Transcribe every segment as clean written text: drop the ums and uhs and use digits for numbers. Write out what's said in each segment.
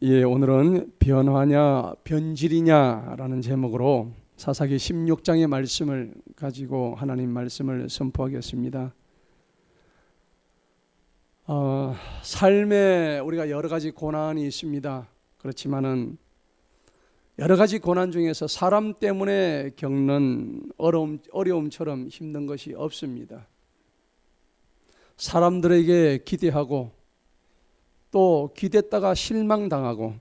오늘은 변화냐 변질이냐라는 제목으로 사사기 16장의 말씀을 가지고 하나님 말씀을 선포하겠습니다. 삶에 우리가 여러 가지 고난이 있습니다. 그렇지만은 여러 가지 고난 중에서 사람 때문에 겪는 어려움처럼 힘든 것이 없습니다. 사람들에게 기대하고 또 기댔다가 실망당하고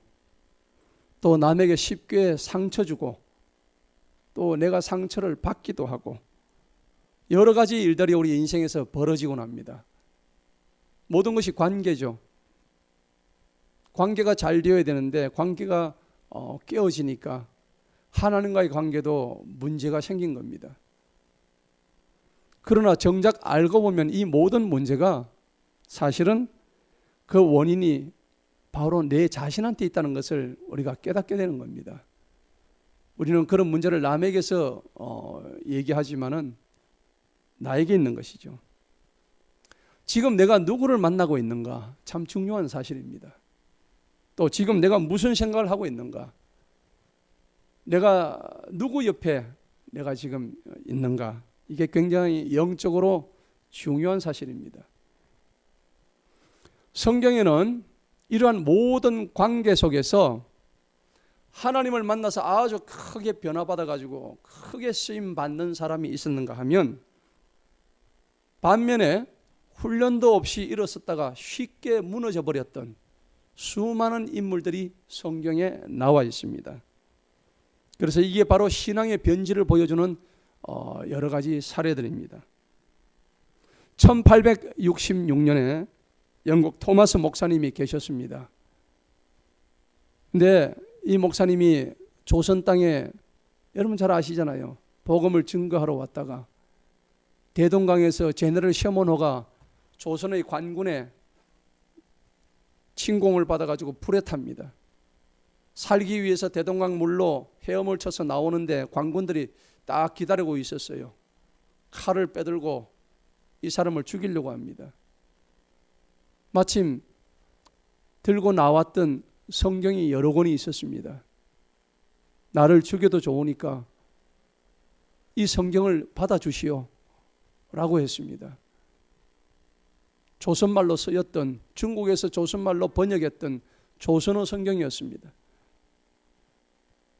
또 남에게 쉽게 상처 주고 또 내가 상처를 받기도 하고 여러 가지 일들이 우리 인생에서 벌어지곤 합니다. 모든 것이 관계죠. 관계가 잘 되어야 되는데 관계가 깨어지니까 하나님과의 관계도 문제가 생긴 겁니다. 그러나 정작 알고 보면 이 모든 문제가 사실은 그 원인이 바로 내 자신한테 있다는 것을 우리가 깨닫게 되는 겁니다. 우리는 그런 문제를 남에게서 얘기하지만은 나에게 있는 것이죠. 지금 내가 누구를 만나고 있는가 참 중요한 사실입니다. 또 지금 내가 무슨 생각을 하고 있는가, 내가 누구 옆에 내가 지금 있는가, 이게 굉장히 영적으로 중요한 사실입니다. 성경에는 이러한 모든 관계 속에서 하나님을 만나서 아주 크게 변화받아 가지고 크게 쓰임 받는 사람이 있었는가 하면, 반면에 훈련도 없이 일어섰다가 쉽게 무너져 버렸던 수많은 인물들이 성경에 나와 있습니다. 그래서 이게 바로 신앙의 변질을 보여주는 여러 가지 사례들입니다. 1866년에 영국 토마스 목사님이 계셨습니다. 근데 이 목사님이 조선 땅에, 여러분 잘 아시잖아요, 복음을 증거하러 왔다가 대동강에서 제너럴 셔먼호가 조선의 관군에 침공을 받아가지고 불에 탑니다. 살기 위해서 대동강 물로 헤엄을 쳐서 나오는데 관군들이 딱 기다리고 있었어요. 칼을 빼들고 이 사람을 죽이려고 합니다. 마침 들고 나왔던 성경이 여러 권이 있었습니다. 나를 죽여도 좋으니까 이 성경을 받아주시오 라고 했습니다. 조선말로 쓰였던, 중국에서 조선말로 번역했던 조선어 성경이었습니다.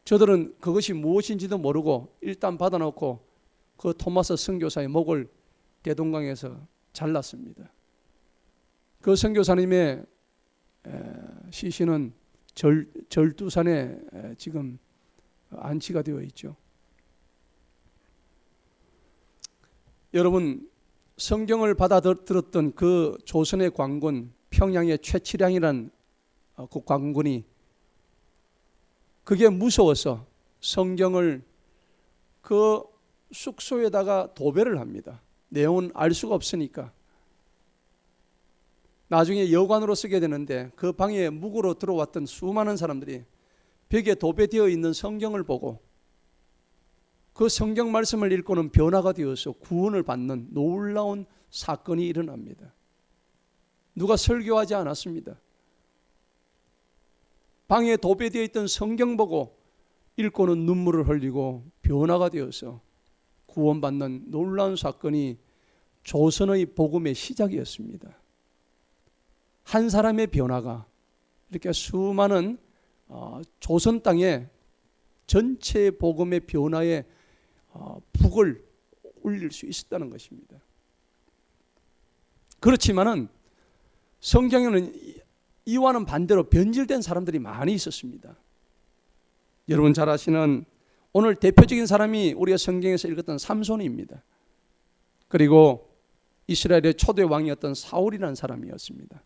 저들은 그것이 무엇인지도 모르고 일단 받아놓고 그 토마스 선교사의 목을 대동강에서 잘랐습니다. 그 선교사님의 시신은 절두산에 지금 안치가 되어 있죠. 여러분, 성경을 받아들었던 그 조선의 관군, 평양의 최치량이라는 그 관군이 그게 무서워서 성경을 그 숙소에다가 도배를 합니다. 내용은 알 수가 없으니까. 나중에 여관으로 쓰게 되는데 그 방에 묵으로 들어왔던 수많은 사람들이 벽에 도배되어 있는 성경을 보고 그 성경 말씀을 읽고는 변화가 되어서 구원을 받는 놀라운 사건이 일어납니다. 누가 설교하지 않았습니다. 방에 도배되어 있던 성경 보고 읽고는 눈물을 흘리고 변화가 되어서 구원받는 놀라운 사건이 조선의 복음의 시작이었습니다. 한 사람의 변화가 이렇게 수많은 조선 땅에 전체 복음의 변화에 북을 울릴 수 있었다는 것입니다. 그렇지만은 성경에는 이와는 반대로 변질된 사람들이 많이 있었습니다. 여러분 잘 아시는 오늘 대표적인 사람이 우리가 성경에서 읽었던 삼손입니다. 그리고 이스라엘의 초대 왕이었던 사울이라는 사람이었습니다.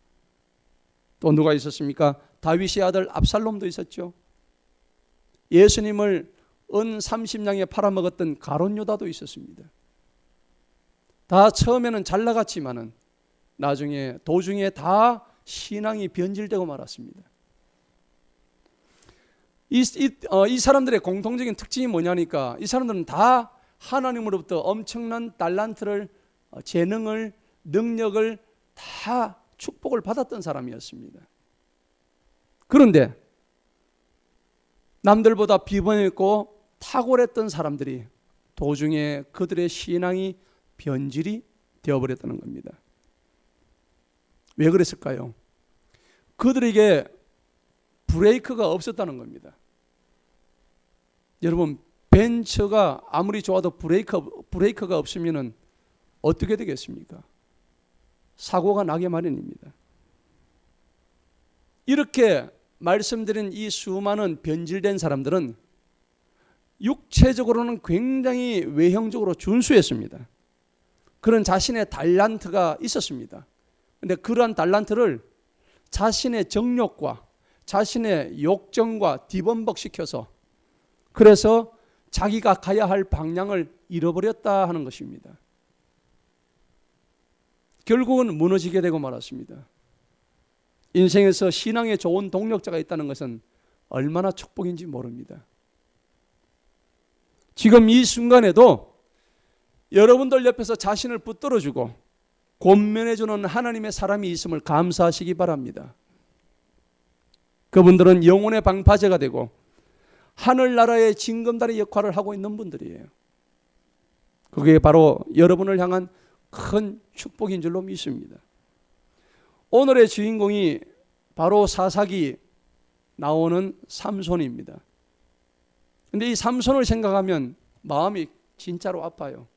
또 누가 있었습니까? 다윗의 아들 압살롬도 있었죠. 예수님을 은 30냥에 팔아먹었던 가룟 유다도 있었습니다. 다 처음에는 잘 나갔지만은 나중에 도중에 다 신앙이 변질되고 말았습니다. 이 사람들의 공통적인 특징이 뭐냐니까, 이 사람들은 다 하나님으로부터 엄청난 달란트를, 재능을, 능력을 다 축복을 받았던 사람이었습니다. 그런데 남들보다 비범했고 탁월했던 사람들이 도중에 그들의 신앙이 변질이 되어버렸다는 겁니다. 왜 그랬을까요? 그들에게 브레이크가 없었다는 겁니다. 여러분, 벤처가 아무리 좋아도 브레이크가 없으면 어떻게 되겠습니까? 사고가 나게 마련입니다. 이렇게 말씀드린 이 수많은 변질된 사람들은 육체적으로는 굉장히 외형적으로 준수했습니다. 그런 자신의 달란트가 있었습니다. 그런데 그러한 달란트를 자신의 정욕과 자신의 욕정과 뒤범벅시켜서 그래서 자기가 가야 할 방향을 잃어버렸다 하는 것입니다. 결국은 무너지게 되고 말았습니다. 인생에서 신앙에 좋은 동력자가 있다는 것은 얼마나 축복인지 모릅니다. 지금 이 순간에도 여러분들 옆에서 자신을 붙들어주고 권면해주는 하나님의 사람이 있음을 감사하시기 바랍니다. 그분들은 영혼의 방파제가 되고 하늘나라의 징검다리 역할을 하고 있는 분들이에요. 그게 바로 여러분을 향한 큰 축복인 줄로 믿습니다. 오늘의 주인공이 바로 사사기 나오는 삼손입니다. 근데 이 삼손을 생각하면 마음이 진짜로 아파요.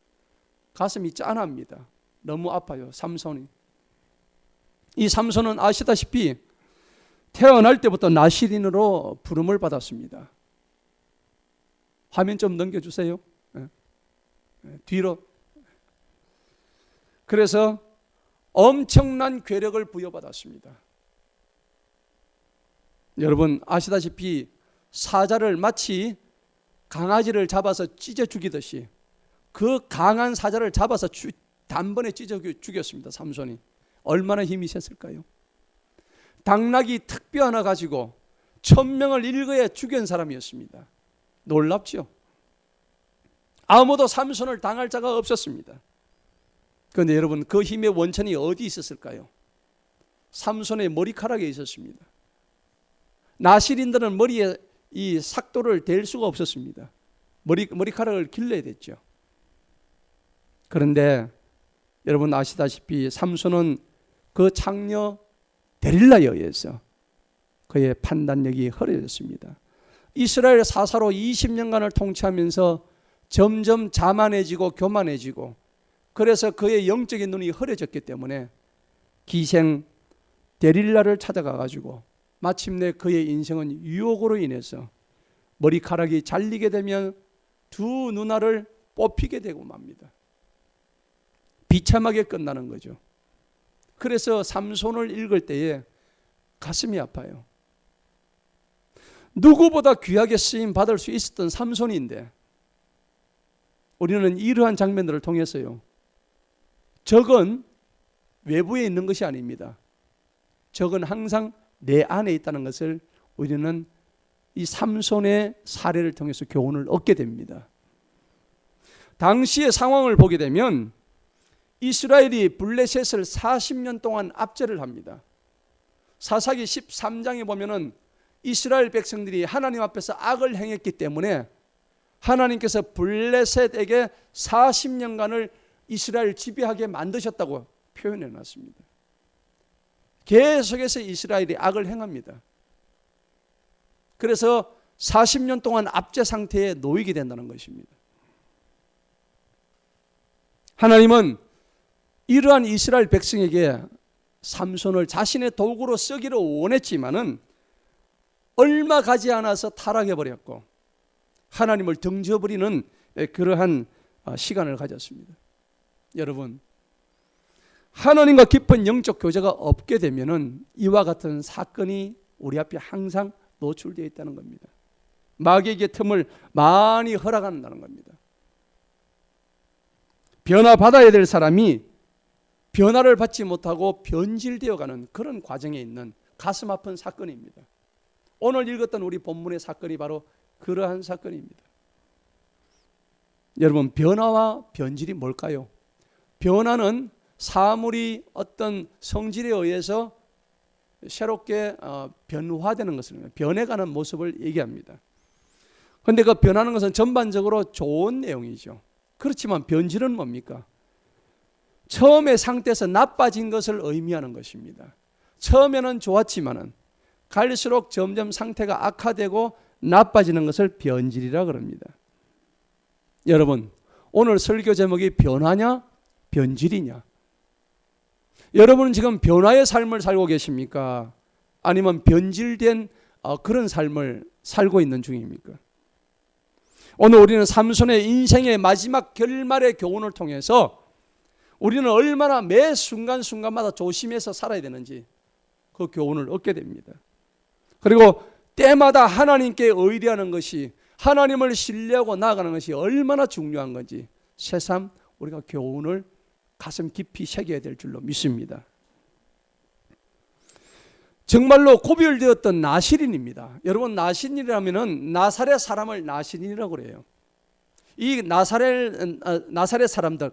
가슴이 짠합니다. 너무 아파요, 삼손이. 이 삼손은 아시다시피 태어날 때부터 나시린으로 부름을 받았습니다. 화면 좀 넘겨주세요. 뒤로. 그래서 엄청난 괴력을 부여받았습니다. 여러분 아시다시피 사자를 마치 강아지를 잡아서 찢어 죽이듯이 그 강한 사자를 잡아서 단번에 찢어 죽였습니다. 삼손이. 얼마나 힘이 셌을까요? 당나귀 특비 하나 가지고 1000명을 일거에 죽인 사람이었습니다. 놀랍죠? 아무도 삼손을 당할 자가 없었습니다. 그런데 여러분 그 힘의 원천이 어디 있었을까요? 삼손의 머리카락에 있었습니다. 나실인들은 머리에 이 삭도를 댈 수가 없었습니다. 머리카락을 길러야 됐죠. 그런데 여러분 아시다시피 삼손은 그 창녀 데릴라에 의해서 그의 판단력이 흐려졌습니다. 이스라엘 사사로 20년간을 통치하면서 점점 자만해지고 교만해지고 그래서 그의 영적인 눈이 흐려졌기 때문에 기생 데릴라를 찾아가 가지고 마침내 그의 인생은 유혹으로 인해서 머리카락이 잘리게 되면 두 누나를 뽑히게 되고 맙니다. 비참하게 끝나는 거죠. 그래서 삼손을 읽을 때에 가슴이 아파요. 누구보다 귀하게 쓰임 받을 수 있었던 삼손인데 우리는 이러한 장면들을 통해서요, 적은 외부에 있는 것이 아닙니다. 적은 항상 내 안에 있다는 것을 우리는 이 삼손의 사례를 통해서 교훈을 얻게 됩니다. 당시의 상황을 보게 되면 이스라엘이 블레셋을 40년 동안 압제를 합니다. 사사기 13장에 보면은 이스라엘 백성들이 하나님 앞에서 악을 행했기 때문에 하나님께서 블레셋에게 40년간을 이스라엘 지배하게 만드셨다고 표현해 놨습니다. 계속해서 이스라엘이 악을 행합니다. 그래서 40년 동안 압제 상태에 놓이게 된다는 것입니다. 하나님은 이러한 이스라엘 백성에게 삼손을 자신의 도구로 쓰기를 원했지만은 얼마 가지 않아서 타락해 버렸고 하나님을 등져버리는 그러한 시간을 가졌습니다. 여러분, 하나님과 깊은 영적 교제가 없게 되면은 이와 같은 사건이 우리 앞에 항상 노출되어 있다는 겁니다. 마귀에게 틈을 많이 허락한다는 겁니다. 변화받아야 될 사람이 변화를 받지 못하고 변질되어가는 그런 과정에 있는 가슴 아픈 사건입니다. 오늘 읽었던 우리 본문의 사건이 바로 그러한 사건입니다. 여러분, 변화와 변질이 뭘까요? 변화는 사물이 어떤 성질에 의해서 새롭게 변화되는 것을, 변해가는 모습을 얘기합니다. 그런데 그 변하는 것은 전반적으로 좋은 내용이죠. 그렇지만 변질은 뭡니까? 처음의 상태에서 나빠진 것을 의미하는 것입니다. 처음에는 좋았지만은 갈수록 점점 상태가 악화되고 나빠지는 것을 변질이라 그럽니다. 여러분, 오늘 설교 제목이 변화냐 변질이냐? 여러분은 지금 변화의 삶을 살고 계십니까? 아니면 변질된 그런 삶을 살고 있는 중입니까? 오늘 우리는 삼손의 인생의 마지막 결말의 교훈을 통해서 우리는 얼마나 매 순간순간마다 조심해서 살아야 되는지 그 교훈을 얻게 됩니다. 그리고 때마다 하나님께 의뢰하는 것이, 하나님을 신뢰하고 나아가는 것이 얼마나 중요한 건지 새삼 우리가 교훈을 가슴 깊이 새겨야 될 줄로 믿습니다. 정말로 고별되었던 나실인입니다. 여러분, 나실인이라면 나사렛 사람을 나실인이라고 그래요. 이 나사렛 사람들,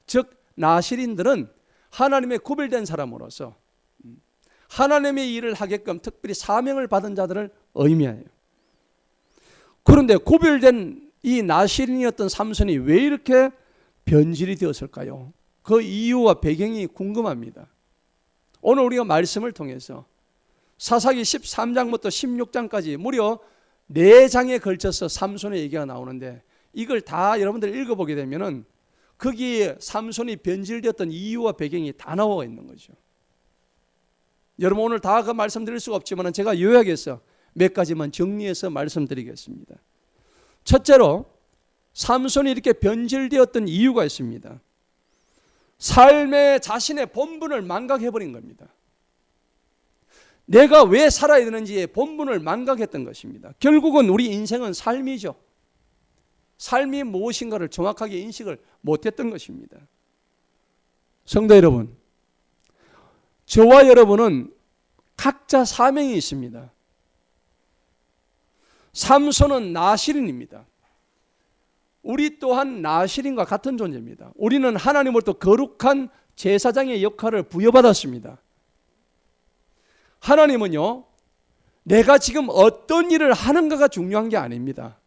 즉 나실인들은 하나님의 구별된 사람으로서 하나님의 일을 하게끔 특별히 사명을 받은 자들을 의미해요. 그런데 구별된 이 나실인이었던 삼손이 왜 이렇게 변질이 되었을까요? 그 이유와 배경이 궁금합니다. 오늘 우리가 말씀을 통해서 사사기 13장부터 16장까지 무려 4장에 걸쳐서 삼손의 얘기가 나오는데, 이걸 다 여러분들 읽어보게 되면은 거기에 삼손이 변질되었던 이유와 배경이 다 나와 있는 거죠. 여러분, 오늘 다 그 말씀드릴 수가 없지만 제가 요약해서 몇 가지만 정리해서 말씀드리겠습니다. 첫째로 삼손이 이렇게 변질되었던 이유가 있습니다. 삶의 자신의 본분을 망각해버린 겁니다. 내가 왜 살아야 되는지의 본분을 망각했던 것입니다. 결국은 우리 인생은 삶이죠. 삶이 무엇인가를 정확하게 인식을 못했던 것입니다. 성도 여러분, 저와 여러분은 각자 사명이 있습니다. 삼손은 나실인입니다. 우리 또한 나실인과 같은 존재입니다. 우리는 하나님으로부터 거룩한 제사장의 역할을 부여받았습니다. 하나님은요, 내가 지금 어떤 일을 하는가가 중요한 게 아닙니다.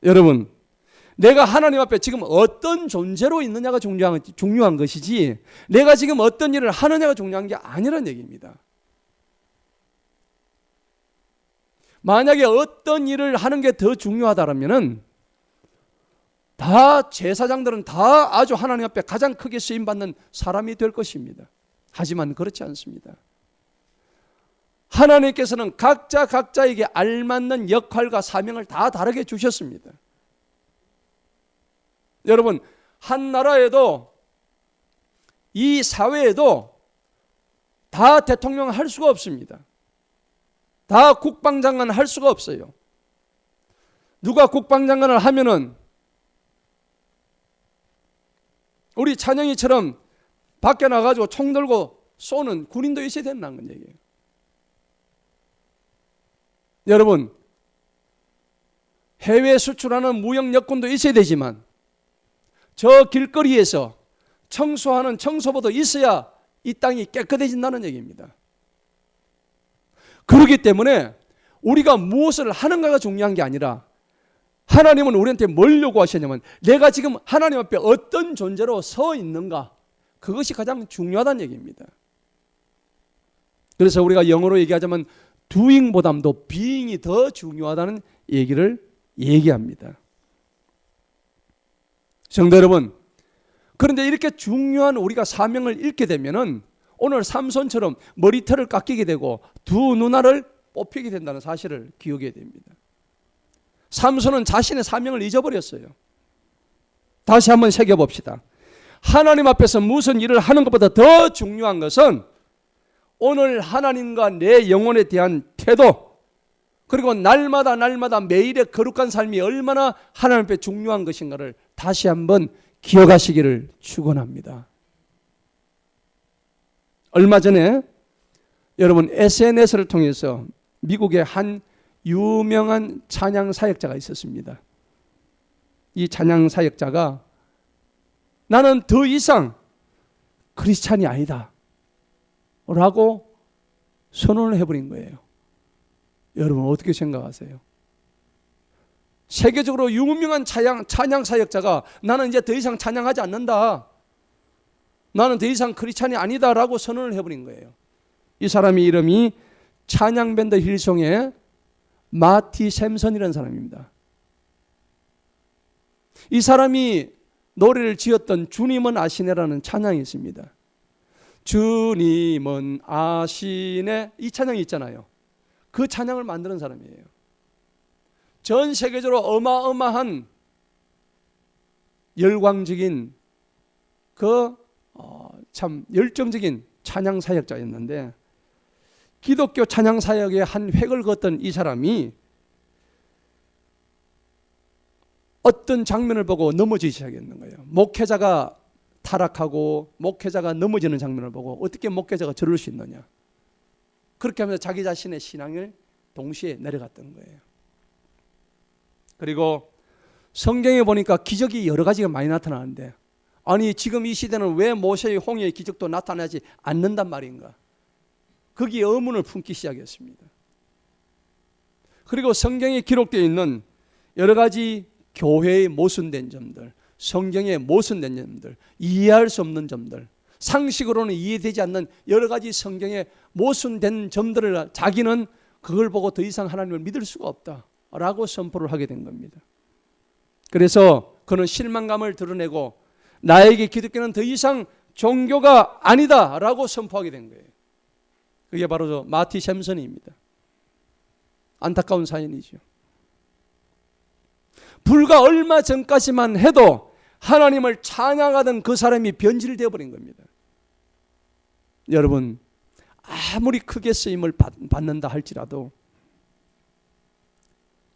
여러분, 내가 하나님 앞에 지금 어떤 존재로 있느냐가 중요한 것이지, 내가 지금 어떤 일을 하느냐가 중요한 게 아니란 얘기입니다. 만약에 어떤 일을 하는 게 더 중요하다면 다 제사장들은 다 아주 하나님 앞에 가장 크게 쓰임받는 사람이 될 것입니다. 하지만 그렇지 않습니다. 하나님께서는 각자에게 알맞는 역할과 사명을 다 다르게 주셨습니다. 여러분, 한 나라에도 이 사회에도 다 대통령 할 수가 없습니다. 다 국방장관 할 수가 없어요. 누가 국방장관을 하면은 우리 찬영이처럼 밖에 나가지고 총 들고 쏘는 군인도 있어야 된다는 얘기예요. 여러분, 해외 수출하는 무역 여건도 있어야 되지만 저 길거리에서 청소하는 청소부도 있어야 이 땅이 깨끗해진다는 얘기입니다. 그렇기 때문에 우리가 무엇을 하는가가 중요한 게 아니라 하나님은 우리한테 뭘 요구하시냐면 내가 지금 하나님 앞에 어떤 존재로 서 있는가, 그것이 가장 중요하다는 얘기입니다. 그래서 우리가 영어로 얘기하자면 doing보다도 being이 더 중요하다는 얘기를 얘기합니다. 성도 여러분, 그런데 이렇게 중요한 우리가 사명을 잃게 되면은 오늘 삼손처럼 머리털을 깎이게 되고 두 누나를 뽑히게 된다는 사실을 기억해야 됩니다. 삼손은 자신의 사명을 잊어버렸어요. 다시 한번 새겨봅시다. 하나님 앞에서 무슨 일을 하는 것보다 더 중요한 것은 오늘 하나님과 내 영혼에 대한 태도, 그리고 날마다 매일의 거룩한 삶이 얼마나 하나님 앞에 중요한 것인가를 다시 한번 기억하시기를 축원합니다. 얼마 전에 여러분 SNS를 통해서 미국의 한 유명한 찬양 사역자가 있었습니다. 이 찬양 사역자가 나는 더 이상 크리스찬이 아니다 라고 선언을 해버린 거예요. 여러분 어떻게 생각하세요? 세계적으로 유명한 찬양 사역자가 나는 이제 더 이상 찬양하지 않는다, 나는 더 이상 크리스찬이 아니다라고 선언을 해버린 거예요. 이 사람의 이름이 찬양밴드 힐송의 마티 샘슨이라는 사람입니다. 이 사람이 노래를 지었던 주님은 아시네라는 찬양이 있습니다. 주님은 아시네, 이 찬양이 있잖아요. 그 찬양을 만드는 사람이에요. 전 세계적으로 어마어마한 열광적인 참 열정적인 찬양 사역자였는데, 기독교 찬양 사역의 한 획을 그었던 이 사람이 어떤 장면을 보고 넘어지기 시작했는 거예요. 목회자가 타락하고 목회자가 넘어지는 장면을 보고 어떻게 목회자가 저럴 수 있느냐, 그렇게 하면서 자기 자신의 신앙을 동시에 내려갔던 거예요. 그리고 성경에 보니까 기적이 여러 가지가 많이 나타나는데, 아니 지금 이 시대는 왜 모세의 홍해의 기적도 나타나지 않는단 말인가, 거기에 의문을 품기 시작했습니다. 그리고 성경에 기록되어 있는 여러 가지 교회의 모순된 점들, 성경의 모순된 점들, 이해할 수 없는 점들, 상식으로는 이해되지 않는 여러 가지 성경의 모순된 점들을 자기는 그걸 보고 더 이상 하나님을 믿을 수가 없다라고 선포를 하게 된 겁니다. 그래서 그는 실망감을 드러내고 나에게 기독교는 더 이상 종교가 아니다라고 선포하게 된 거예요. 그게 바로 저 마티 샘슨입니다. 안타까운 사연이죠. 불과 얼마 전까지만 해도 하나님을 찬양하던 그 사람이 변질되어 버린 겁니다. 여러분, 아무리 크게 쓰임을 받는다 할지라도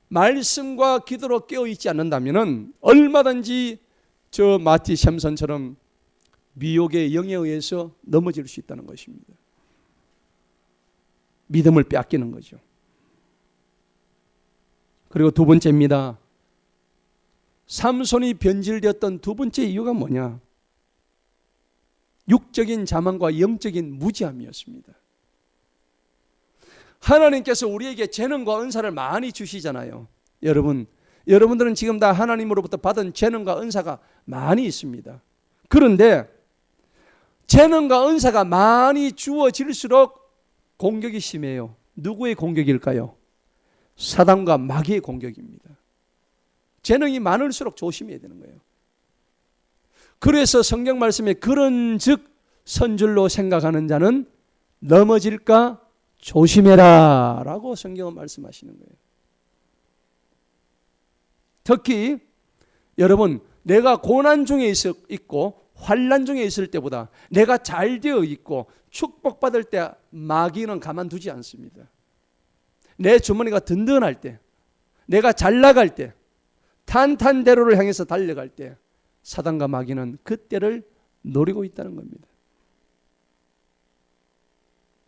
말씀과 기도로 깨어있지 않는다면 얼마든지 저 마티 샘슨처럼 미혹의 영에 의해서 넘어질 수 있다는 것입니다. 믿음을 빼앗기는 거죠. 그리고 두 번째입니다. 삼손이 변질되었던 두 번째 이유가 뭐냐? 육적인 자만과 영적인 무지함이었습니다. 하나님께서 우리에게 재능과 은사를 많이 주시잖아요. 여러분들은 지금 다 하나님으로부터 받은 재능과 은사가 많이 있습니다. 그런데 재능과 은사가 많이 주어질수록 공격이 심해요. 누구의 공격일까요? 사단과 마귀의 공격입니다. 재능이 많을수록 조심해야 되는 거예요. 그래서 성경 말씀에 그런즉 선줄로 생각하는 자는 넘어질까 조심해라 라고 성경은 말씀하시는 거예요. 특히 여러분, 내가 고난 중에 있고 환난 중에 있을 때보다 내가 잘 되어 있고 축복받을 때 마귀는 가만두지 않습니다. 내 주머니가 든든할 때, 내가 잘 나갈 때, 탄탄대로를 향해서 달려갈 때 사단과 마귀는 그때를 노리고 있다는 겁니다.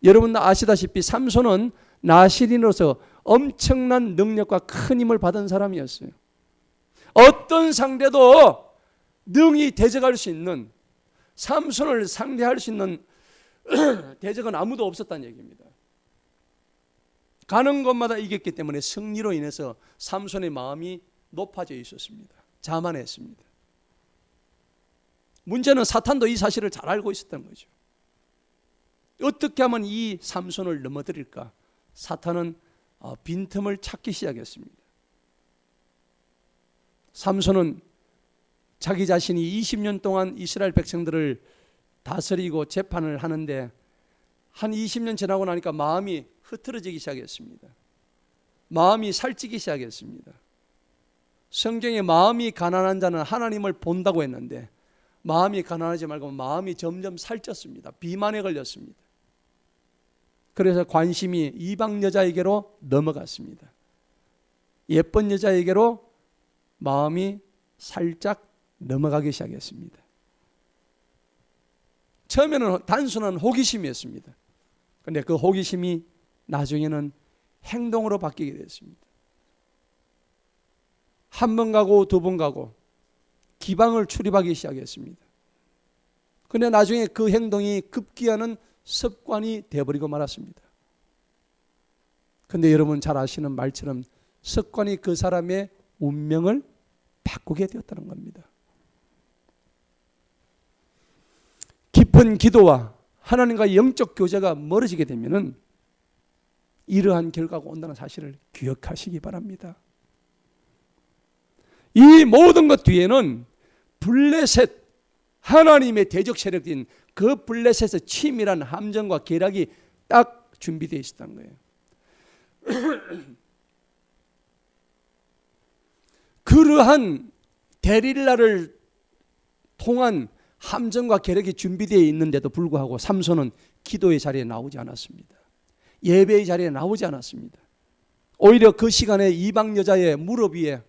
여러분 아시다시피 삼손은 나실인으로서 엄청난 능력과 큰 힘을 받은 사람이었어요. 어떤 상대도 능히 대적할 수 있는, 삼손을 상대할 수 있는 대적은 아무도 없었다는 얘기입니다. 가는 곳마다 이겼기 때문에 승리로 인해서 삼손의 마음이 높아져 있었습니다. 자만했습니다. 문제는 사탄도 이 사실을 잘 알고 있었던 거죠. 어떻게 하면 이 삼손을 넘어뜨릴까? 사탄은 빈틈을 찾기 시작했습니다. 삼손은 자기 자신이 20년 동안 이스라엘 백성들을 다스리고 재판을 하는데 한 20년 지나고 나니까 마음이 흐트러지기 시작했습니다. 마음이 살찌기 시작했습니다. 성경에 마음이 가난한 자는 하나님을 본다고 했는데 마음이 가난하지 말고 마음이 점점 살쪘습니다. 비만에 걸렸습니다. 그래서 관심이 이방 여자에게로 넘어갔습니다. 예쁜 여자에게로 마음이 살짝 넘어가기 시작했습니다. 처음에는 단순한 호기심이었습니다. 그런데 그 호기심이 나중에는 행동으로 바뀌게 됐습니다. 한 번 가고 두 번 가고 기방을 출입하기 시작했습니다. 그런데 나중에 그 행동이 급기야는 습관이 되어버리고 말았습니다. 그런데 여러분 잘 아시는 말처럼 습관이 그 사람의 운명을 바꾸게 되었다는 겁니다. 깊은 기도와 하나님과 영적 교제가 멀어지게 되면은 이러한 결과가 온다는 사실을 기억하시기 바랍니다. 이 모든 것 뒤에는 블레셋, 하나님의 대적 세력인 그 블레셋의 치밀한 함정과 계략이 딱 준비되어 있었다는 거예요. 그러한 데릴라를 통한 함정과 계략이 준비되어 있는데도 불구하고 삼손은 기도의 자리에 나오지 않았습니다. 예배의 자리에 나오지 않았습니다. 오히려 그 시간에 이방 여자의 무릎 위에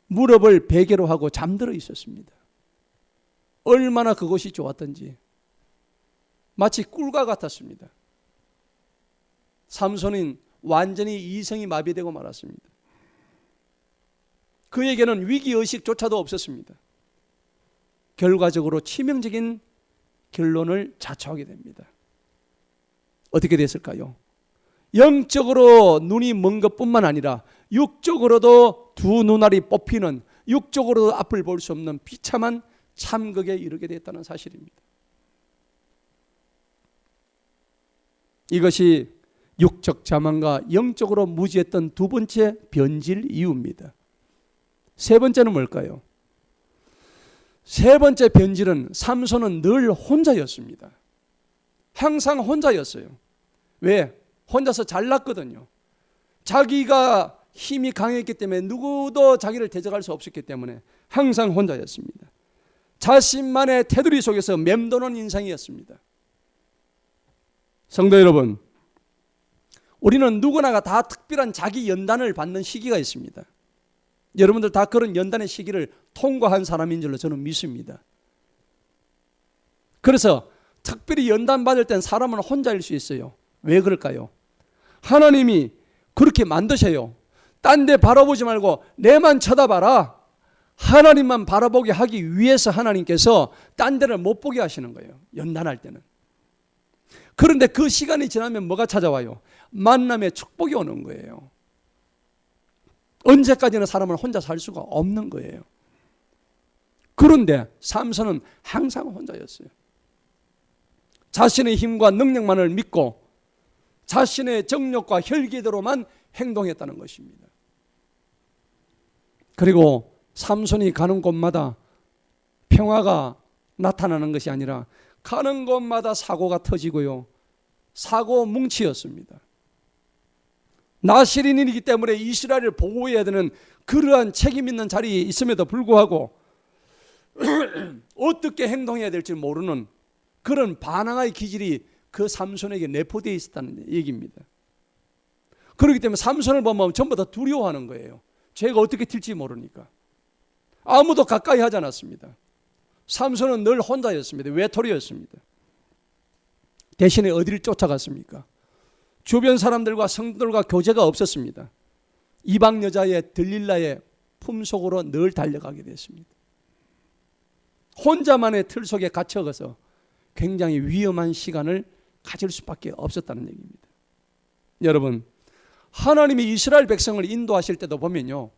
무릎을 베개로 하고 잠들어 있었습니다. 얼마나 그것이 좋았던지 마치 꿀과 같았습니다. 삼손은 완전히 이성이 마비되고 말았습니다. 그에게는 위기의식조차도 없었습니다. 결과적으로 치명적인 결론을 자초하게 됩니다. 어떻게 됐을까요? 영적으로 눈이 먼 것뿐만 아니라 육적으로도 두 눈알이 뽑히는, 육적으로도 앞을 볼 수 없는 비참한 참극에 이르게 됐다는 사실입니다. 이것이 육적 자만과 영적으로 무지했던 두 번째 변질 이유입니다. 세 번째는 뭘까요? 세 번째 변질은 삼손은 늘 혼자였습니다. 항상 혼자였어요. 왜? 혼자서 잘났거든요. 자기가 힘이 강했기 때문에 누구도 자기를 대적할 수 없었기 때문에 항상 혼자였습니다. 자신만의 테두리 속에서 맴도는 인생이었습니다. 성도 여러분, 우리는 누구나가 다 특별한 자기 연단을 받는 시기가 있습니다. 여러분들 다 그런 연단의 시기를 통과한 사람인 줄로 저는 믿습니다. 그래서 특별히 연단 받을 땐 사람은 혼자일 수 있어요. 왜 그럴까요? 하나님이 그렇게 만드셔요. 딴 데 바라보지 말고 내만 쳐다봐라. 하나님만 바라보게 하기 위해서 하나님께서 딴 데를 못 보게 하시는 거예요. 연단할 때는. 그런데 그 시간이 지나면 뭐가 찾아와요? 만남의 축복이 오는 거예요. 언제까지나 사람은 혼자 살 수가 없는 거예요. 그런데 삼손은 항상 혼자였어요. 자신의 힘과 능력만을 믿고 자신의 정력과 혈기대로만 행동했다는 것입니다. 그리고 삼손이 가는 곳마다 평화가 나타나는 것이 아니라 가는 곳마다 사고가 터지고요. 사고 뭉치였습니다. 나시린이기 때문에 이스라엘을 보호해야 되는 그러한 책임 있는 자리에 있음에도 불구하고 어떻게 행동해야 될지 모르는 그런 반항의 기질이 그 삼손에게 내포되어 있었다는 얘기입니다. 그렇기 때문에 삼손을 보면 전부 다 두려워하는 거예요. 죄가 어떻게 튈지 모르니까. 아무도 가까이 하지 않았습니다. 삼손은 늘 혼자였습니다. 외톨이였습니다. 대신에 어디를 쫓아갔습니까? 주변 사람들과 성도들과 교제가 없었습니다. 이방 여자의 들릴라의 품속으로 늘 달려가게 됐습니다. 혼자만의 틀 속에 갇혀가서 굉장히 위험한 시간을 가질 수밖에 없었다는 얘기입니다. 여러분, 하나님이 이스라엘 백성을 인도하실 때도 보면요,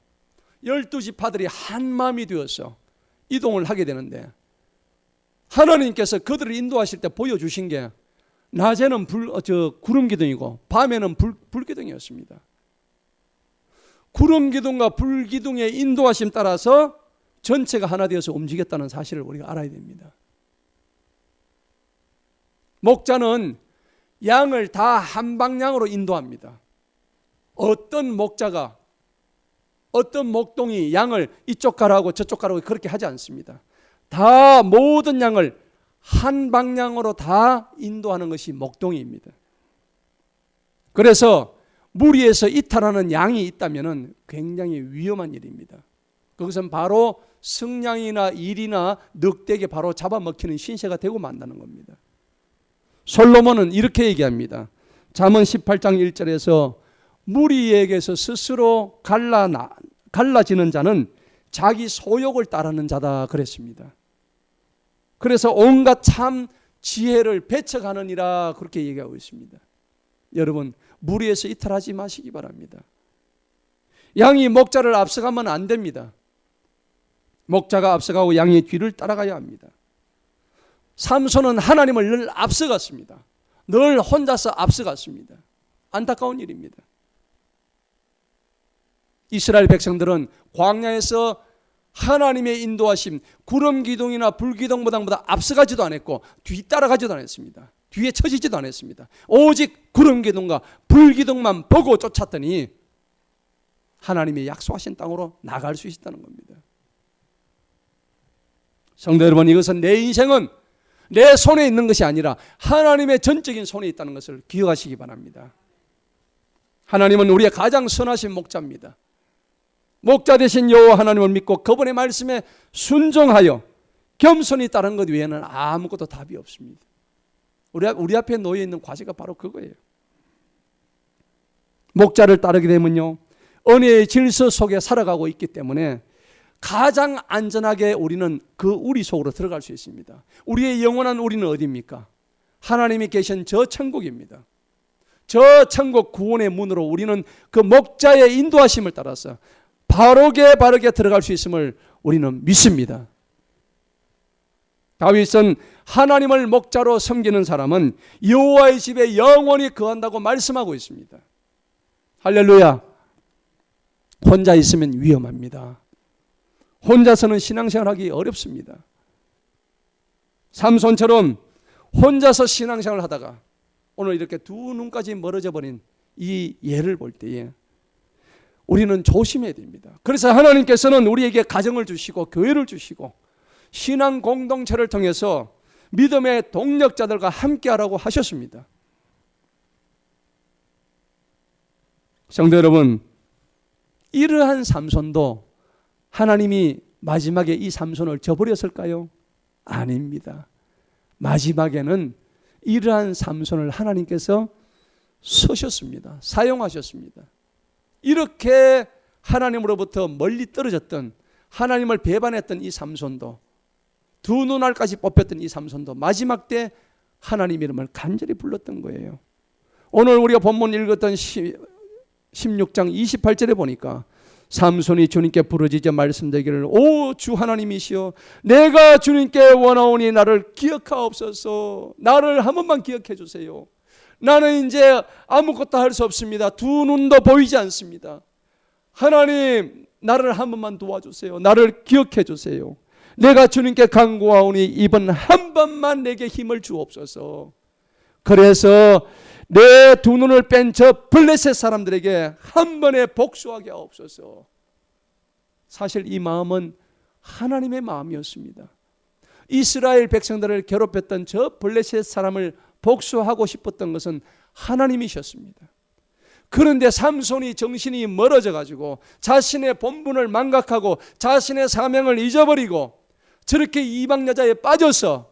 12지파들이 한 마음이 되어서 이동을 하게 되는데 하나님께서 그들을 인도하실 때 보여주신 게 낮에는 구름 기둥이고 밤에는 불 기둥이었습니다. 구름 기둥과 불 기둥의 인도하심 따라서 전체가 하나 되어서 움직였다는 사실을 우리가 알아야 됩니다. 목자는 양을 다 한 방향으로 인도합니다. 어떤 목자가 어떤 목동이 양을 이쪽 가라고 저쪽 가라고 그렇게 하지 않습니다. 다 모든 양을 한 방향으로 다 인도하는 것이 목동이입니다. 그래서 무리에서 이탈하는 양이 있다면 굉장히 위험한 일입니다. 그것은 바로 승냥이나 일이나 늑대에게 바로 잡아먹히는 신세가 되고 만다는 겁니다. 솔로몬은 이렇게 얘기합니다. 잠언 18장 1절에서 무리에게서 스스로 갈라지는 자는 자기 소욕을 따르는 자다 그랬습니다. 그래서 온갖 참 지혜를 배척하느니라 그렇게 얘기하고 있습니다. 여러분, 무리에서 이탈하지 마시기 바랍니다. 양이 목자를 앞서가면 안 됩니다. 목자가 앞서가고 양의 뒤를 따라가야 합니다. 삼손은 하나님을 늘 앞서갔습니다. 늘 혼자서 앞서갔습니다. 안타까운 일입니다. 이스라엘 백성들은 광야에서 하나님의 인도하심, 구름 기둥이나 불 기둥보다 앞서가지도 않았고 뒤따라가지도 않았습니다. 뒤에 처지지도 않았습니다. 오직 구름 기둥과 불 기둥만 보고 쫓았더니 하나님이 약속하신 땅으로 나갈 수 있다는 겁니다. 성도 여러분, 이것은 내 인생은 내 손에 있는 것이 아니라 하나님의 전적인 손에 있다는 것을 기억하시기 바랍니다. 하나님은 우리의 가장 선하신 목자입니다. 목자 되신 여호와 하나님을 믿고 그분의 말씀에 순종하여 겸손히 따른 것 외에는 아무것도 답이 없습니다. 우리 앞에 놓여 있는 과제가 바로 그거예요. 목자를 따르게 되면요, 은혜의 질서 속에 살아가고 있기 때문에 가장 안전하게 우리는 그 우리 속으로 들어갈 수 있습니다. 우리의 영원한 우리는 어디입니까? 하나님이 계신 저 천국입니다. 저 천국 구원의 문으로 우리는 그 목자의 인도하심을 따라서 바르게 들어갈 수 있음을 우리는 믿습니다. 다윗은 하나님을 목자로 섬기는 사람은 여호와의 집에 영원히 거한다고 말씀하고 있습니다. 할렐루야. 혼자 있으면 위험합니다. 혼자서는 신앙생활하기 어렵습니다. 삼손처럼 혼자서 신앙생활을 하다가 오늘 이렇게 두 눈까지 멀어져 버린 이 예를 볼 때에 우리는 조심해야 됩니다. 그래서 하나님께서는 우리에게 가정을 주시고 교회를 주시고 신앙 공동체를 통해서 믿음의 동력자들과 함께하라고 하셨습니다. 성도 여러분, 이러한 삼손도 하나님이 마지막에 이 삼손을 저버렸을까요? 아닙니다. 마지막에는 이러한 삼손을 하나님께서 쓰셨습니다. 사용하셨습니다. 이렇게 하나님으로부터 멀리 떨어졌던, 하나님을 배반했던 이 삼손도, 두 눈알까지 뽑혔던 이 삼손도 마지막 때 하나님 이름을 간절히 불렀던 거예요. 오늘 우리가 본문 읽었던 16장 28절에 보니까 삼손이 주님께 부르짖어 말씀드리기를, 오 주 하나님이시여, 내가 주님께 원하오니 나를 기억하옵소서. 나를 한 번만 기억해 주세요. 나는 이제 아무것도 할 수 없습니다. 두 눈도 보이지 않습니다. 하나님, 나를 한 번만 도와주세요. 나를 기억해 주세요. 내가 주님께 간구하오니 이번 한 번만 내게 힘을 주옵소서. 그래서 내 두 눈을 뺀 저 블레셋 사람들에게 한 번에 복수하게 하옵소서. 사실 이 마음은 하나님의 마음이었습니다. 이스라엘 백성들을 괴롭혔던 저 블레셋 사람을 복수하고 싶었던 것은 하나님이셨습니다. 그런데 삼손이 정신이 멀어져 가지고 자신의 본분을 망각하고 자신의 사명을 잊어버리고 저렇게 이방 여자에 빠져서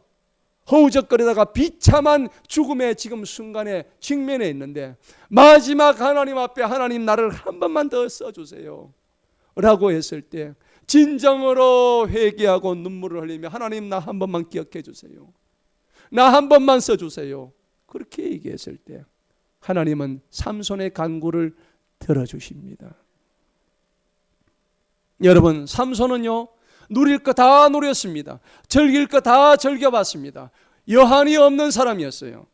허우적거리다가 비참한 죽음의 지금 순간에 직면해 있는데, 마지막 하나님 앞에 하나님 나를 한 번만 더 써주세요 라고 했을 때 진정으로 회개하고 눈물을 흘리며 하나님 나 한 번만 기억해 주세요. 나 한 번만 써주세요. 그렇게 얘기했을 때 하나님은 삼손의 간구를 들어주십니다. 여러분, 삼손은요, 누릴 거 다 누렸습니다. 즐길 거 다 즐겨봤습니다. 여한이 없는 사람이었어요.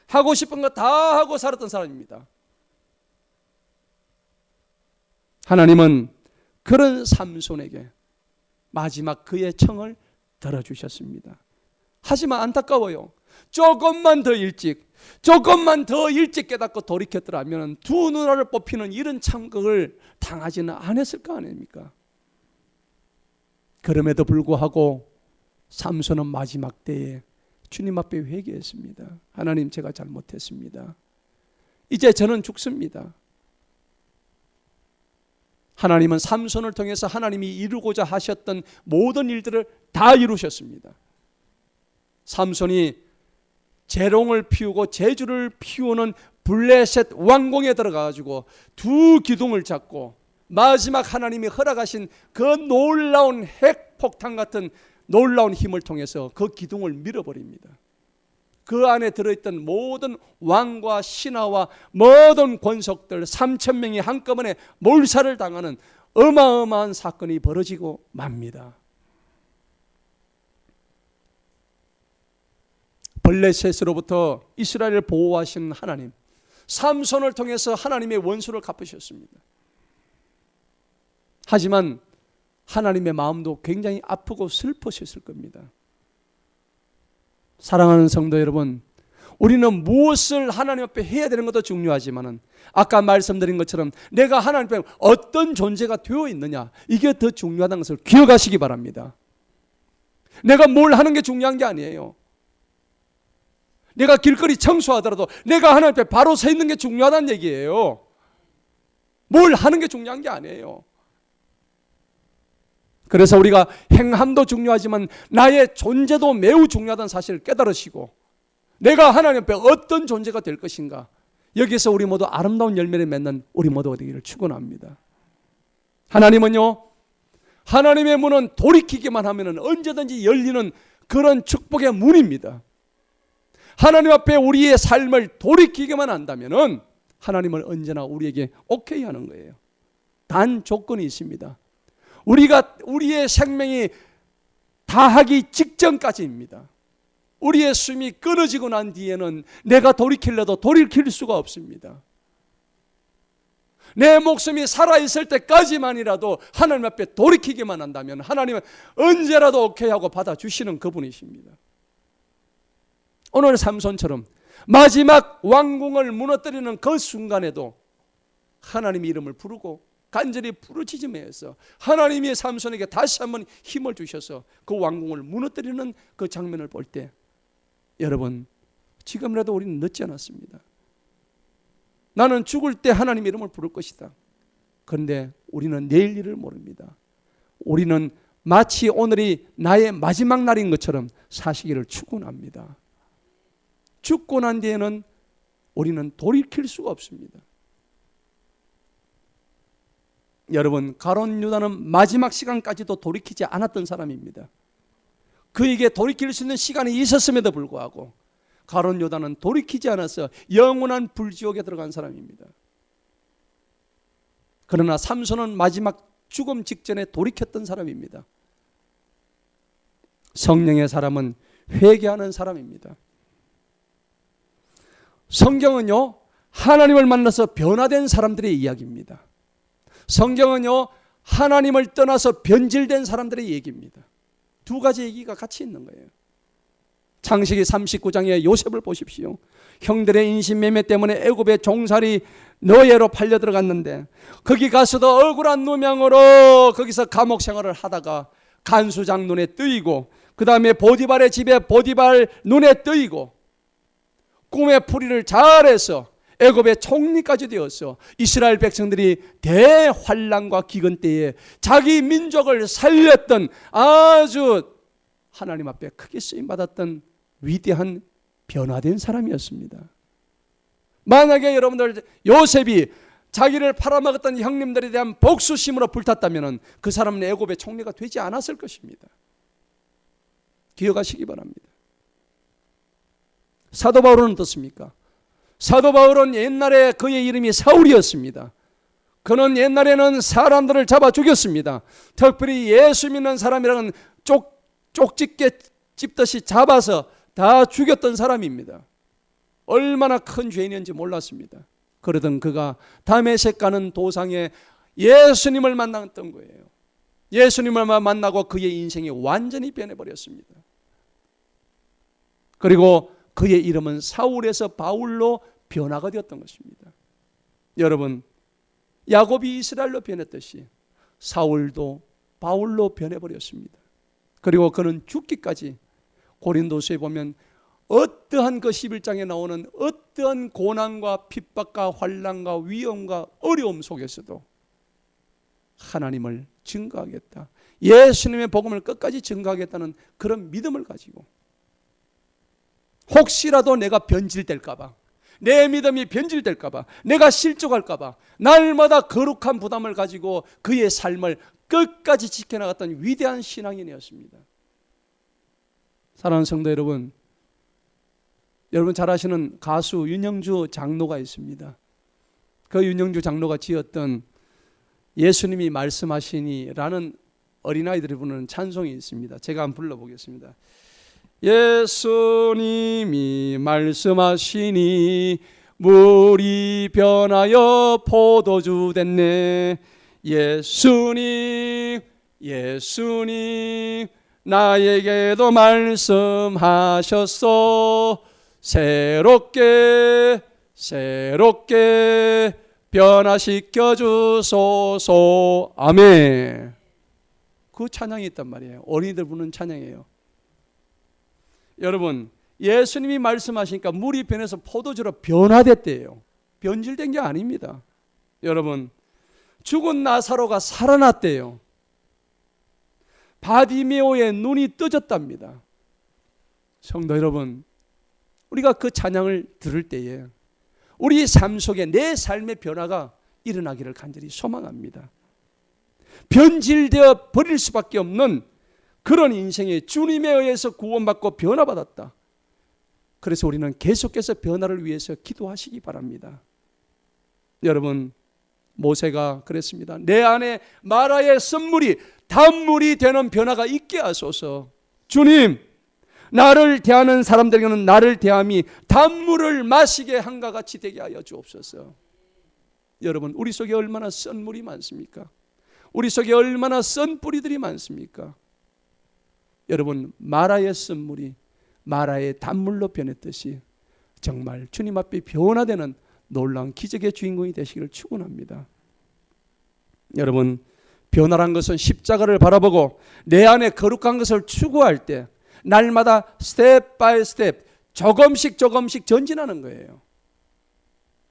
하고 싶은 거 다 하고 살았던 사람입니다. 하나님은 그런 삼손에게 마지막 그의 청을 들어주셨습니다. 하지만 안타까워요. 조금만 더 일찍 깨닫고 돌이켰더라면 두 눈알을 뽑히는 이런 참극을 당하지는 않았을 거 아닙니까? 그럼에도 불구하고 삼손은 마지막 때에 주님 앞에 회개했습니다. 하나님, 제가 잘못했습니다. 이제 저는 죽습니다. 하나님은 삼손을 통해서 하나님이 이루고자 하셨던 모든 일들을 다 이루셨습니다. 삼손이 재롱을 피우고 재주를 피우는 블레셋 왕궁에 들어가가지고 두 기둥을 잡고 마지막 하나님이 허락하신 그 놀라운 핵폭탄 같은 놀라운 힘을 통해서 그 기둥을 밀어버립니다. 그 안에 들어있던 모든 왕과 신하와 모든 권속들 3,000명이 한꺼번에 몰살을 당하는 어마어마한 사건이 벌어지고 맙니다. 블레셋으로부터 이스라엘을 보호하신 하나님, 삼손을 통해서 하나님의 원수를 갚으셨습니다. 하지만 하나님의 마음도 굉장히 아프고 슬프셨을 겁니다. 사랑하는 성도 여러분, 우리는 무엇을 하나님 앞에 해야 되는 것도 중요하지만 아까 말씀드린 것처럼 내가 하나님 앞에 어떤 존재가 되어 있느냐, 이게 더 중요하다는 것을 기억하시기 바랍니다. 내가 뭘 하는 게 중요한 게 아니에요. 내가 길거리 청소하더라도 내가 하나님 앞에 바로 서 있는 게 중요하다는 얘기예요. 뭘 하는 게 중요한 게 아니에요. 그래서 우리가 행함도 중요하지만 나의 존재도 매우 중요하다는 사실을 깨달으시고 내가 하나님 앞에 어떤 존재가 될 것인가, 여기서 우리 모두 아름다운 열매를 맺는 우리 모두가 되기를 축원합니다. 하나님은요, 하나님의 문은 돌이키기만 하면 언제든지 열리는 그런 축복의 문입니다. 하나님 앞에 우리의 삶을 돌이키기만 한다면 하나님은 언제나 우리에게 오케이 하는 거예요. 단 조건이 있습니다. 우리의 생명이 다하기 직전까지입니다. 우리의 숨이 끊어지고 난 뒤에는 내가 돌이키려도 돌이킬 수가 없습니다. 내 목숨이 살아있을 때까지만이라도 하나님 앞에 돌이키기만 한다면 하나님은 언제라도 오케이 하고 받아주시는 그분이십니다. 오늘 삼손처럼 마지막 왕궁을 무너뜨리는 그 순간에도 하나님의 이름을 부르고 간절히 부르짖으면서 하나님이 삼손에게 다시 한번 힘을 주셔서 그 왕궁을 무너뜨리는 그 장면을 볼 때 여러분, 지금이라도 우리는 늦지 않았습니다. 나는 죽을 때 하나님의 이름을 부를 것이다. 그런데 우리는 내일 일을 모릅니다. 우리는 마치 오늘이 나의 마지막 날인 것처럼 사시기를 축원합니다. 죽고 난 뒤에는 우리는 돌이킬 수가 없습니다. 여러분, 가룟 유다는 마지막 시간까지도 돌이키지 않았던 사람입니다. 그에게 돌이킬 수 있는 시간이 있었음에도 불구하고 가룟 유다는 돌이키지 않아서 영원한 불지옥에 들어간 사람입니다. 그러나 삼손은 마지막 죽음 직전에 돌이켰던 사람입니다. 성령의 사람은 회개하는 사람입니다. 성경은요, 하나님을 만나서 변화된 사람들의 이야기입니다. 성경은요, 하나님을 떠나서 변질된 사람들의 얘기입니다. 두 가지 얘기가 같이 있는 거예요. 창세기 39장의 요셉을 보십시오. 형들의 인신매매 때문에 애굽의 종살이 노예로 팔려 들어갔는데 거기 가서도 억울한 누명으로 거기서 감옥 생활을 하다가 간수장 눈에 뜨이고 그 다음에 보디발의 집에 보디발 눈에 뜨이고 꿈의 풀이를 잘해서 애굽의 총리까지 되었어. 이스라엘 백성들이 대환란과 기근 때에 자기 민족을 살렸던 아주 하나님 앞에 크게 쓰임받았던 위대한 변화된 사람이었습니다. 만약에 여러분들 요셉이 자기를 팔아먹었던 형님들에 대한 복수심으로 불탔다면 그 사람은 애굽의 총리가 되지 않았을 것입니다. 기억하시기 바랍니다. 사도 바울은 어떻습니까? 사도 바울은 옛날에 그의 이름이 사울이었습니다. 그는 옛날에는 사람들을 잡아 죽였습니다. 특별히 예수 믿는 사람이라는 쪽집게 찝듯이 잡아서 다 죽였던 사람입니다. 얼마나 큰 죄인인지 몰랐습니다. 그러던 그가 다메섹 가는 도상에 예수님을 만났던 거예요. 예수님을 만나고 그의 인생이 완전히 변해버렸습니다. 그리고 그의 이름은 사울에서 바울로 변화가 되었던 것입니다. 여러분, 야곱이 이스라엘로 변했듯이 사울도 바울로 변해버렸습니다. 그리고 그는 죽기까지 고린도서에 보면 어떠한 그 11장에 나오는 어떠한 고난과 핍박과 환난과 위험과 어려움 속에서도 하나님을 증거하겠다, 예수님의 복음을 끝까지 증거하겠다는 그런 믿음을 가지고 혹시라도 내가 변질될까봐, 내 믿음이 변질될까봐, 내가 실족할까봐 날마다 거룩한 부담을 가지고 그의 삶을 끝까지 지켜나갔던 위대한 신앙인이었습니다. 사랑하는 성도 여러분, 여러분 잘 아시는 가수 윤영주 장로가 있습니다. 그 윤영주 장로가 지었던 예수님이 말씀하시니라는 어린아이들이 부르는 찬송이 있습니다. 제가 한번 불러보겠습니다. 예수님이 말씀하시니 물이 변하여 포도주 됐네. 예수님 나에게도 말씀하셨소. 새롭게 변화시켜 주소서. 아멘. 그 찬양이 있단 말이에요. 어린이들 부르는 찬양이에요. 여러분, 예수님이 말씀하시니까 물이 변해서 포도주로 변화됐대요. 변질된 게 아닙니다. 여러분, 죽은 나사로가 살아났대요. 바디메오의 눈이 떠졌답니다. 성도 여러분, 우리가 그 찬양을 들을 때에 우리 삶 속에 내 삶의 변화가 일어나기를 간절히 소망합니다. 변질되어 버릴 수밖에 없는 그런 인생에 주님에 의해서 구원받고 변화받았다. 그래서 우리는 계속해서 변화를 위해서 기도하시기 바랍니다. 여러분, 모세가 그랬습니다. 내 안에 마라의 쓴물이 단물이 되는 변화가 있게 하소서. 주님, 나를 대하는 사람들에게는 나를 대함이 단물을 마시게 한과 같이 되게 하여 주옵소서. 여러분, 우리 속에 얼마나 쓴 물이 많습니까? 우리 속에 얼마나 쓴 뿌리들이 많습니까? 여러분, 마라의 쓴물이 마라의 단물로 변했듯이 정말 주님 앞에 변화되는 놀라운 기적의 주인공이 되시기를 축원합니다. 여러분, 변화란 것은 십자가를 바라보고 내 안에 거룩한 것을 추구할 때 날마다 스텝 바이 스텝 조금씩 전진하는 거예요.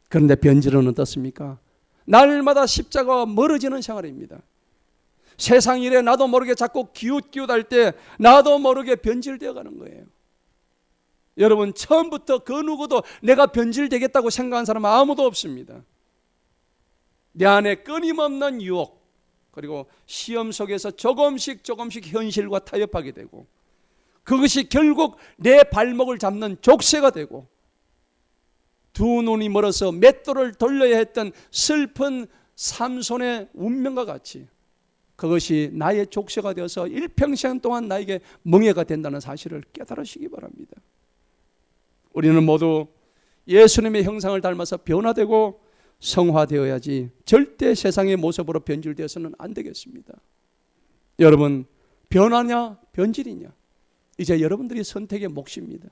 그런데 변질은 어떻습니까? 날마다 십자가와 멀어지는 생활입니다. 세상 일에 나도 모르게 자꾸 기웃기웃할 때 나도 모르게 변질되어 가는 거예요. 여러분, 처음부터 그 누구도 내가 변질되겠다고 생각한 사람은 아무도 없습니다. 내 안에 끊임없는 유혹, 그리고 시험 속에서 조금씩 현실과 타협하게 되고, 그것이 결국 내 발목을 잡는 족쇄가 되고, 두 눈이 멀어서 맷돌을 돌려야 했던 슬픈 삼손의 운명과 같이 그것이 나의 족쇄가 되어서 일평생 동안 나에게 멍해가 된다는 사실을 깨달으시기 바랍니다. 우리는 모두 예수님의 형상을 닮아서 변화되고 성화되어야지 절대 세상의 모습으로 변질되어서는 안 되겠습니다. 여러분, 변화냐 변질이냐, 이제 여러분들이 선택의 몫입니다.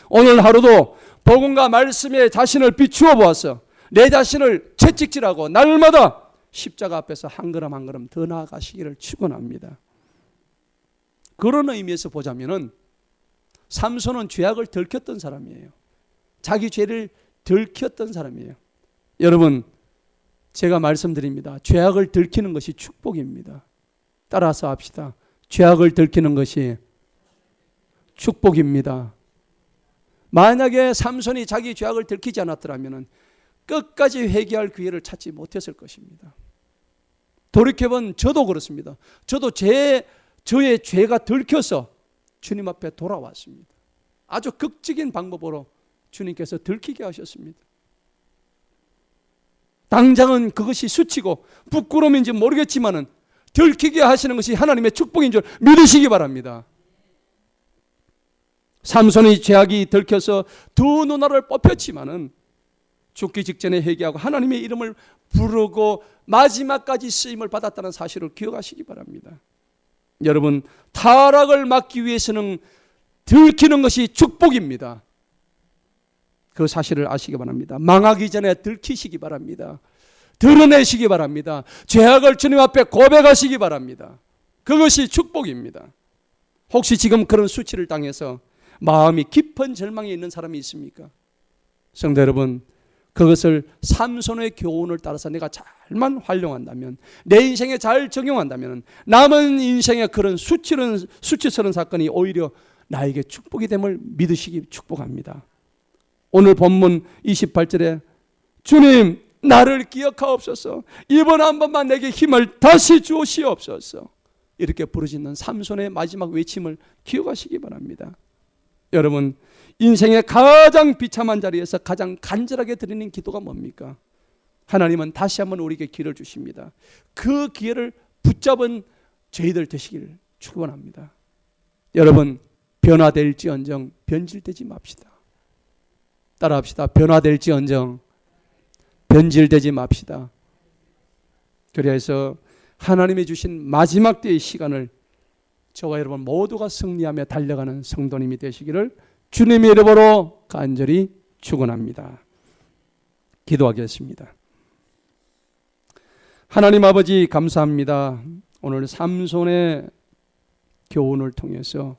오늘 하루도 복음과 말씀에 자신을 비추어 보아서 내 자신을 채찍질하고 날마다 십자가 앞에서 한 걸음 한 걸음 더 나아가시기를 축원합니다. 그런 의미에서 보자면은 삼손은 죄악을 들켰던 사람이에요. 자기 죄를 들켰던 사람이에요. 여러분, 제가 말씀드립니다. 죄악을 들키는 것이 축복입니다. 따라서 합시다. 죄악을 들키는 것이 축복입니다. 만약에 삼손이 자기 죄악을 들키지 않았더라면 끝까지 회개할 기회를 찾지 못했을 것입니다. 돌이켜본 저도 그렇습니다. 저도 저의 죄가 들켜서 주님 앞에 돌아왔습니다. 아주 극적인 방법으로 주님께서 들키게 하셨습니다. 당장은 그것이 수치고 부끄러움인지 모르겠지만은 들키게 하시는 것이 하나님의 축복인 줄 믿으시기 바랍니다. 삼손의 죄악이 들켜서 두 누나를 뽑혔지만은 죽기 직전에 회개하고 하나님의 이름을 부르고 마지막까지 쓰임을 받았다는 사실을 기억하시기 바랍니다. 여러분, 타락을 막기 위해서는 들키는 것이 축복입니다. 그 사실을 아시기 바랍니다. 망하기 전에 들키시기 바랍니다. 드러내시기 바랍니다. 죄악을 주님 앞에 고백하시기 바랍니다. 그것이 축복입니다. 혹시 지금 그런 수치를 당해서 마음이 깊은 절망에 있는 사람이 있습니까? 성도 여러분, 그것을 삼손의 교훈을 따라서 내가 잘만 활용한다면, 내 인생에 잘 적용한다면 남은 인생에 그런 수치스러운 사건이 오히려 나에게 축복이 됨을 믿으시기 축복합니다. 오늘 본문 28절에 주님, 나를 기억하옵소서. 이번 한 번만 내게 힘을 다시 주시옵소서. 이렇게 부르짖는 삼손의 마지막 외침을 기억하시기 바랍니다. 여러분, 인생의 가장 비참한 자리에서 가장 간절하게 드리는 기도가 뭡니까? 하나님은 다시 한번 우리에게 기회를 주십니다. 그 기회를 붙잡은 저희들 되시길 축원합니다. 여러분, 변화될지언정 변질되지 맙시다. 따라합시다. 변화될지언정 변질되지 맙시다. 그래서 하나님이 주신 마지막 때의 시간을 저와 여러분 모두가 승리하며 달려가는 성도님이 되시기를 주님의 이름으로 간절히 축원합니다. 기도하겠습니다. 하나님 아버지 감사합니다. 오늘 삼손의 교훈을 통해서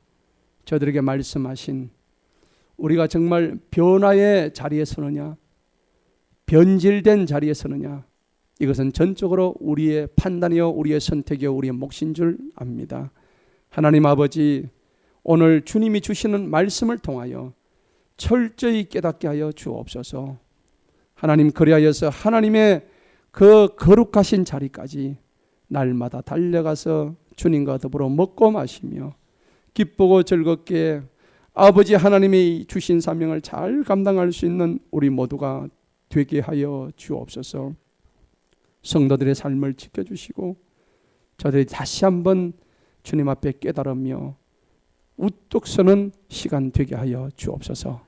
저들에게 말씀하신 우리가 정말 변화의 자리에 서느냐 변질된 자리에 서느냐, 이것은 전적으로 우리의 판단이요 우리의 선택이요 우리의 몫인 줄 압니다. 하나님 아버지, 오늘 주님이 주시는 말씀을 통하여 철저히 깨닫게 하여 주옵소서. 하나님, 그리하여서 하나님의 그 거룩하신 자리까지 날마다 달려가서 주님과 더불어 먹고 마시며 기쁘고 즐겁게 아버지 하나님이 주신 사명을 잘 감당할 수 있는 우리 모두가 되게 하여 주옵소서. 성도들의 삶을 지켜주시고 저들이 다시 한번 주님 앞에 깨달으며 우뚝 서는 시간 되게 하여 주옵소서.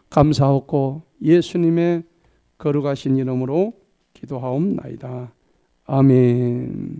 감사하고 예수님의 거룩하신 이름으로 기도하옵나이다. 아멘.